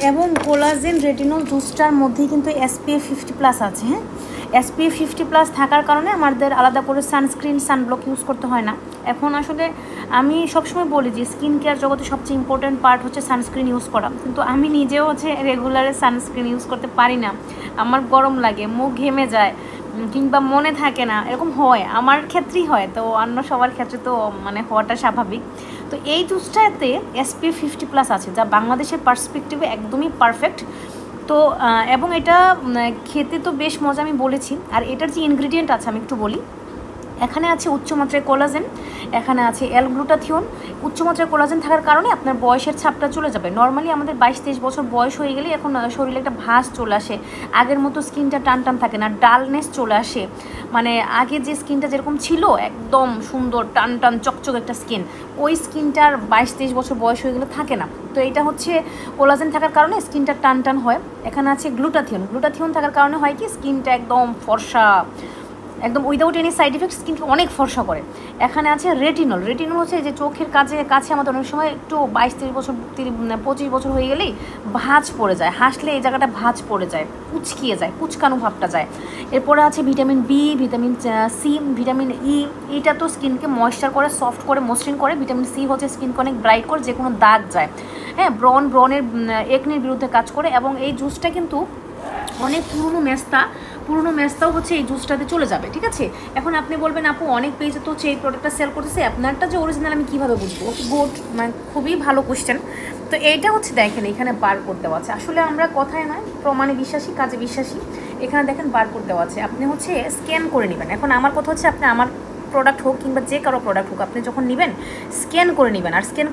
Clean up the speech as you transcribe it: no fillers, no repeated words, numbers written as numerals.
এবং collagen retinol জুসটার মধ্যেই কিন্তু SPF 50+ আছে। হ্যাঁ, SPF 50+ থাকার কারণে আমাদের আলাদা করে সানস্ক্রিন সানব্লক ইউজ করতে হয় না। এখন আসলে আমি সবসময় বলি যে স্কিন কেয়ার জগতে সবচেয়ে ইম্পর্ট্যান্ট পার্ট হচ্ছে সানস্ক্রিন ইউজ করা, কিন্তু আমি নিজেও হচ্ছে রেগুলারে সানস্ক্রিন ইউজ করতে পারি না। আমার গরম লাগে, মুখ ঘেমে যায়, কিংবা মনে থাকে না, এরকম হয়, আমার ক্ষেত্রেই হয়, তো অন্য সবার ক্ষেত্রে তো মানে হওয়াটা স্বাভাবিক। তো এই জুসটাতে SPF 50+ আছে, যা বাংলাদেশের পার্সপেক্টিভে একদমই পারফেক্ট। তো এবং এটা খেতে তো বেশ মজা, আমি বলেছি। আর এটার যে ইনগ্রিডিয়েন্ট আছে আমি একটু বলি। এখানে আছে উচ্চমাত্রায় কোলাজেন, এখানে আছে L-গ্লুটাথিওন। উচ্চমাত্রায় কোলাজেন থাকার কারণে আপনার বয়সের ছাপটা চলে যাবে। নর্মালি আমাদের 22-23 বছর বয়স হয়ে গেলে এখন শরীরে একটা ভাঁজ চলে আসে, আগের মতো স্কিনটা টান টান থাকে না, ডালনেস চলে আসে। মানে আগে যে স্কিনটা যেরকম ছিল একদম সুন্দর টান টান চকচক একটা স্কিন, ওই স্কিনটার 22-23 বছর বয়স হয়ে গেলে থাকে না। তো এটা হচ্ছে কোলাজেন থাকার কারণে স্কিনটা টান টান হয়। এখানে আছে গ্লুটাথিওন থাকার কারণে হয় কি স্কিনটা একদম ফর্সা, একদম উইদাউট এনি সাইড ইফেক্ট স্কিনকে অনেক ফর্সা করে। এখানে আছে রেটিনল হচ্ছে যে চোখের কাছে আমাদের অনেক সময় একটু 22-23 বছর 25 বছর হয়ে গেলেই ভাঁজ পড়ে যায়, হাসলে এই জায়গাটা ভাঁজ পড়ে যায়, কুচকিয়ে যায়, কুচকানো ভাবটা যায়। এরপরে আছে vitamin B, vitamin C, vitamin E. এটা তো স্কিনকে ময়েশ্চার করে, সফট করে, মসৃণ করে। ভিটামিন সি হচ্ছে স্কিনকে অনেক ব্রাইট করে, যে কোনো দাগ যায়। হ্যাঁ, ব্রণের একনির বিরুদ্ধে কাজ করে। এবং এই জুসটা কিন্তু অনেক পুরনো মেস্তাও হচ্ছে এই জুসটাতে চলে যাবে, ঠিক আছে। এখন আপনি বলবেন আপু অনেক পেজে তো হচ্ছে এই প্রোডাক্টটা সেল করতেছে, আপনারটা যে অরিজিনাল আমি কীভাবে বুঝবো? গুড, মানে খুবই ভালো কোশ্চেন। তো এইটা হচ্ছে দেখেন এখানে বারকোড দেওয়া আছে। আসলে আমরা কথায় নয় প্রমাণে বিশ্বাসী, কাজে বিশ্বাসী। এখানে দেখেন বারকোড দেওয়া আছে, আপনি হচ্ছে স্ক্যান করে নেবেন। এখন আমার কথা হচ্ছে আপনি আমার প্রোডাক্ট হোক কিংবা যে কারো প্রোডাক্ট হোক, আপনি যখন নেবেন স্ক্যান করে নেবেন। আর স্ক্যান